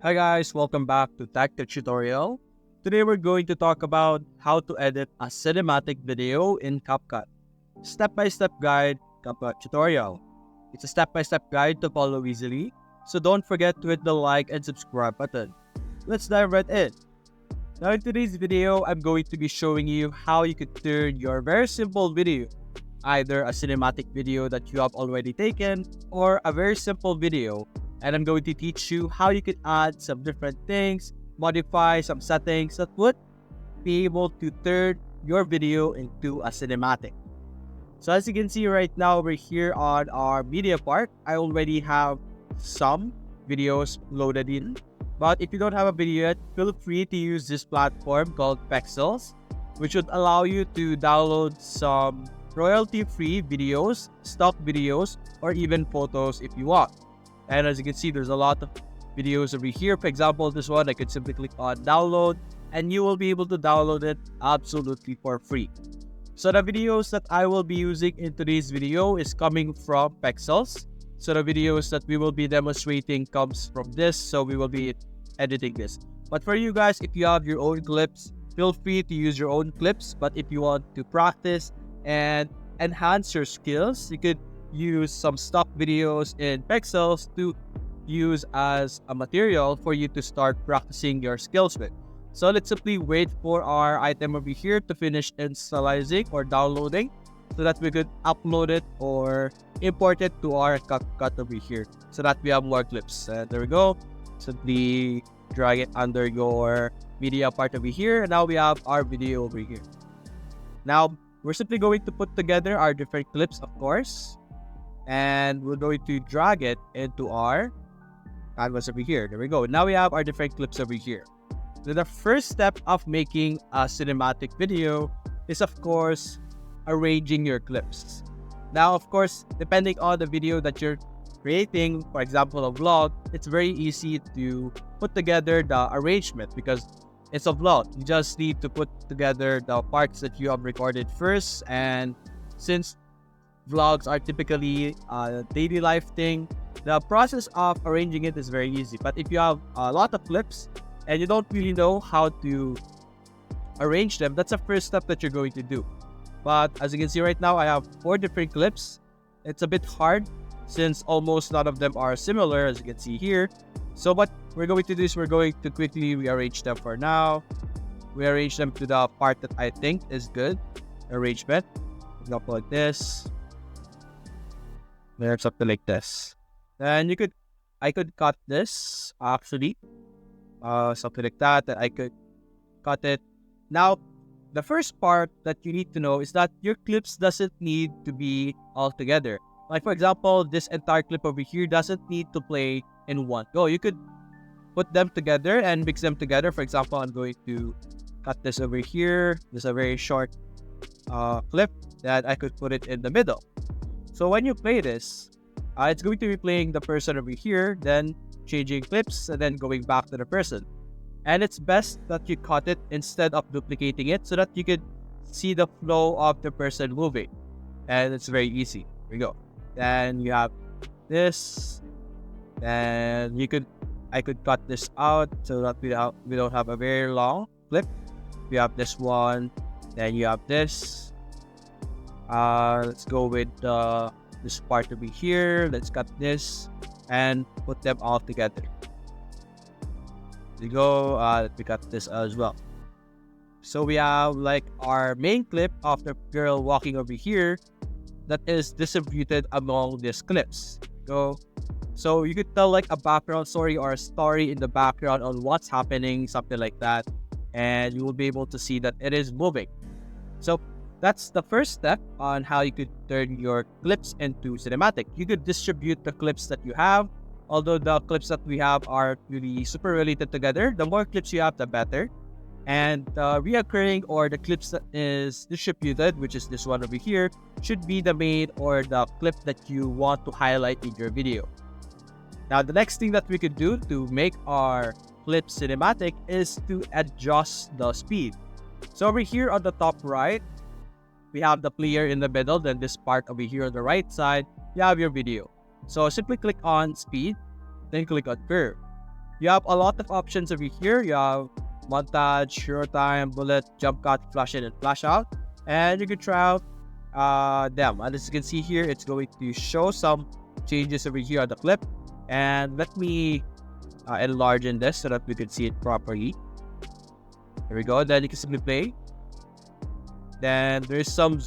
Hi guys, welcome back to Capcut tutorial. Today we're going to talk about how to edit a cinematic video in Capcut. Step-by-step guide, Capcut tutorial. It's a step-by-step guide to follow easily, so don't forget to hit the like and subscribe button. Let's dive right in. Now in today's video, I'm going to be showing you how you could turn your very simple video, either a cinematic video that you have already taken or a very simple video, and I'm going to teach you how you can add some different things, modify some settings that would be able to turn your video into a cinematic. So as you can see right now over here on our media part, I already have some videos loaded in. But if you don't have a video yet, feel free to use this platform called Pexels, which would allow you to download some royalty-free videos, stock videos, or even photos if you want. And as you can see, there's a lot of videos over here. For example, this one, I could simply click on download, and you will be able to download it absolutely for free. So the videos that I will be using in today's video is coming from Pexels. So the videos that we will be demonstrating comes from this, so we will be editing this. But for you guys, if you have your own clips, feel free to use your own clips. But if you want to practice and enhance your skills, you could use some stock videos in Pexels to use as a material for you to start practicing your skills with. So let's simply wait for our item over here to finish installizing or downloading so that we could upload it or import it to our Capcut over here so that we have more clips. And there we go. Simply drag it under your media part over here, and now we have our video over here. Now we're simply going to put together our different clips, of course, and we're going to drag it into our canvas over here. There we go. Now we have our different clips over here. So the first step of making a cinematic video is, of course, arranging your clips. Now, of course, depending on the video that you're creating, for example, a vlog, it's very easy to put together the arrangement because it's a vlog. You just need to put together the parts that you have recorded first, and since vlogs are typically a daily life thing, the process of arranging it is very easy. But if you have a lot of clips and you don't really know how to arrange them, that's the first step that you're going to do. But as you can see right now, I have 4 different clips. It's a bit hard since almost none of them are similar, as you can see here. So what we're going to do is we're going to quickly rearrange them for now. Rearrange them to the part that I think is good arrangement. For example, like this. There's something like this. Then I could cut this actually. Something like that I could cut it. Now, the first part that you need to know is that your clips doesn't need to be all together. Like for example, this entire clip over here doesn't need to play in one go. You could put them together and mix them together. For example, I'm going to cut this over here. This is a very short clip that I could put it in the middle. So when you play this, it's going to be playing the person over here, then changing clips, and then going back to the person. And it's best that you cut it instead of duplicating it so that you could see the flow of the person moving. And it's very easy. Here we go. Then you have this. Then I could cut this out so that we don't have a very long clip. We have this one. Then you have this. Let's go with this part over here. Let's cut this and put them all together. There you go. Let me cut this as well. So we have like our main clip of the girl walking over here that is distributed among these clips. Go. So you could tell like a background story or a story in the background on what's happening, something like that, and you will be able to see that it is moving. So that's the first step on how you could turn your clips into cinematic. You could distribute the clips that you have. Although the clips that we have are really super related together, the more clips you have, the better. And the reoccurring or the clips that is distributed, which is this one over here, should be the main or the clip that you want to highlight in your video. Now, the next thing that we could do to make our clip cinematic is to adjust the speed. So over here on the top right, we have the player in the middle, then this part over here on the right side, you have your video. So simply click on speed, then click on curve. You have a lot of options over here. You have montage, short time, bullet, jump cut, flash in and flash out. And you can try out them. And as you can see here, it's going to show some changes over here on the clip. And let me enlarge in this so that we can see it properly. There we go. Then you can simply play. Then there's some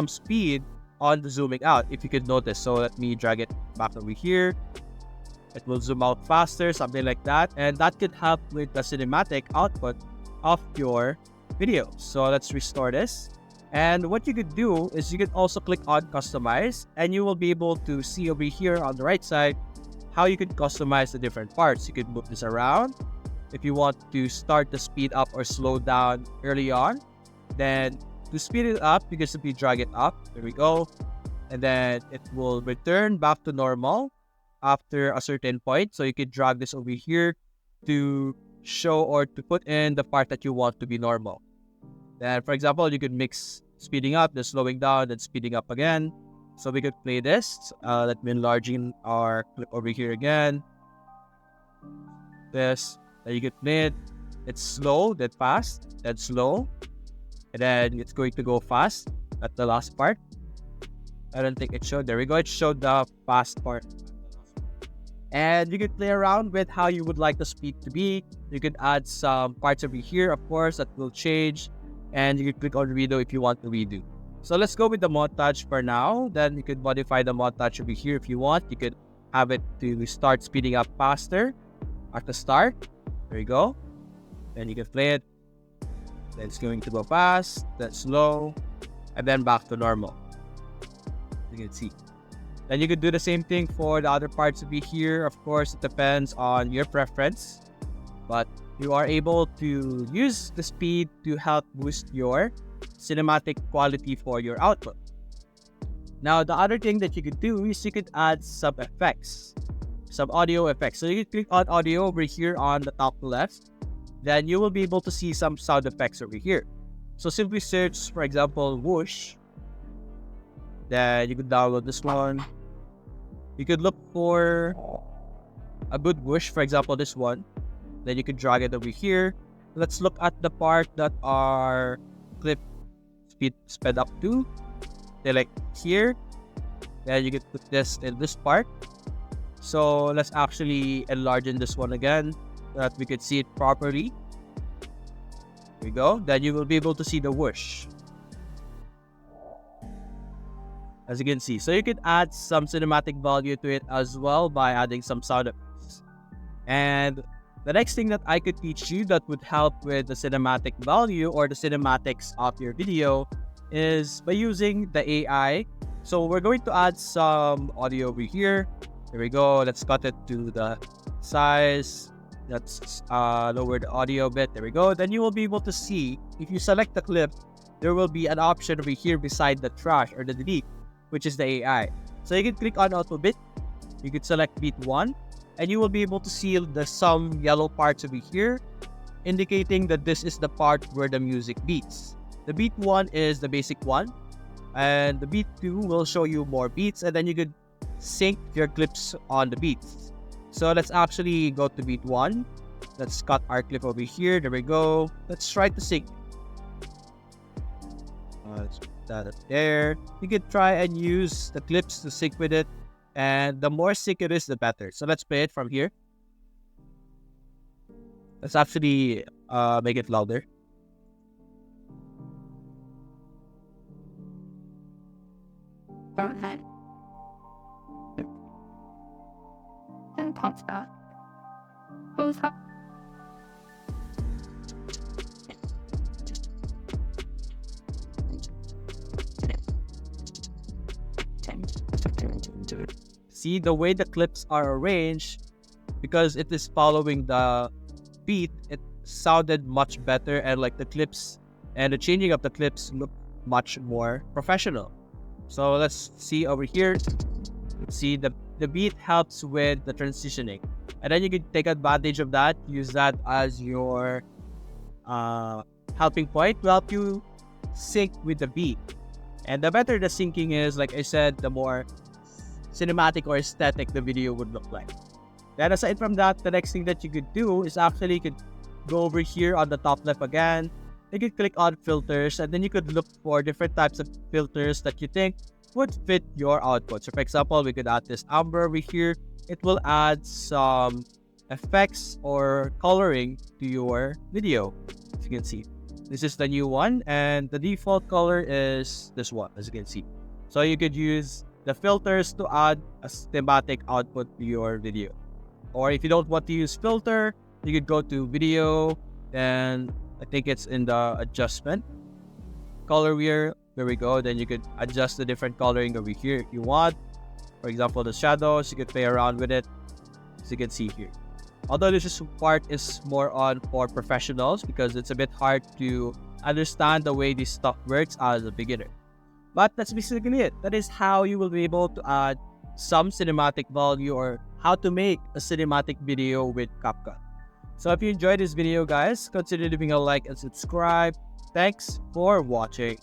speed on the zooming out, if you could notice. So let me drag it back over here. It will zoom out faster, something like that. And that could help with the cinematic output of your video. So let's restore this. And what you could do is you could also click on customize, and you will be able to see over here on the right side how you could customize the different parts. You could move this around. If you want to start the speed up or slow down early on, then to speed it up, you can simply drag it up. There we go. And then it will return back to normal after a certain point. So you can drag this over here to show or to put in the part that you want to be normal. Then, for example, you could mix speeding up, then slowing down, then speeding up again. So we could play this. Let me enlarge in our clip over here again. This. Then you could play it. It's slow, then fast, then slow. And then it's going to go fast at the last part. I don't think it showed. There we go. It showed the fast part. And you could play around with how you would like the speed to be. You could add some parts over here, of course, that will change. And you can click on redo if you want to redo. So let's go with the montage for now. Then you could modify the montage over here if you want. You could have it to start speeding up faster at the start. There you go. Then you can play it. Then it's going to go fast, then slow, and then back to normal. You can see. Then you could do the same thing for the other parts over here. Of course, it depends on your preference. But you are able to use the speed to help boost your cinematic quality for your output. Now, the other thing that you could do is you could add some effects, some audio effects. So you can click on audio over here on the top left. Then you will be able to see some sound effects over here. So simply search, for example, whoosh. Then you could download this one. You could look for a good whoosh, for example, this one. Then you could drag it over here. Let's look at the part that our clip sped up to. They like here. Then you could put this in this part. So let's actually enlarge in this one again, so that we could see it properly. There we go. Then you will be able to see the whoosh, as you can see. So you could add some cinematic value to it as well by adding some sound effects. And the next thing that I could teach you that would help with the cinematic value or the cinematics of your video is by using the AI. So we're going to add some audio over here. There we go. Let's cut it to the size. Let's lower the audio a bit. There we go. Then you will be able to see, if you select the clip, there will be an option over here beside the trash or the delete, which is the AI. So you can click on auto bit. You could select beat 1, and you will be able to see some yellow parts over here, indicating that this is the part where the music beats. The beat 1 is the basic one, and the beat 2 will show you more beats, and then you could sync your clips on the beats. So let's actually go to beat 1. Let's cut our clip over here. There we go. Let's try to sync. Let's put that up there. You could try and use the clips to sync with it, and the more sync it is, the better. So let's play it from here. Let's actually make it louder. Go ahead. And pump that. Close up. See the way the clips are arranged, because it is following the beat, it sounded much better, and like the clips and the changing of the clips look much more professional. So let's see over here. See the beat helps with the transitioning, and then you can take advantage of that, use that as your helping point to help you sync with the beat. And the better the syncing is, like I said, the more cinematic or aesthetic the video would look like. Then aside from that, the next thing that you could do is actually you could go over here on the top left again. You could click on filters, and then you could look for different types of filters that you think would fit your output. So for example, we could add this amber over here. It will add some effects or coloring to your video. As you can see, this is the new one, and the default color is this one, as you can see. So you could use the filters to add a thematic output to your video. Or if you don't want to use filter, you could go to video, and I think it's in the adjustment color wheel. There we go. Then you could adjust the different coloring over here if you want. For example, the shadows, you could play around with it, as you can see here. Although this part is more on for professionals because it's a bit hard to understand the way this stuff works as a beginner. But that's basically it. That is how you will be able to add some cinematic value or how to make a cinematic video with Capcut. So if you enjoyed this video, guys, consider leaving a like and subscribe. Thanks for watching.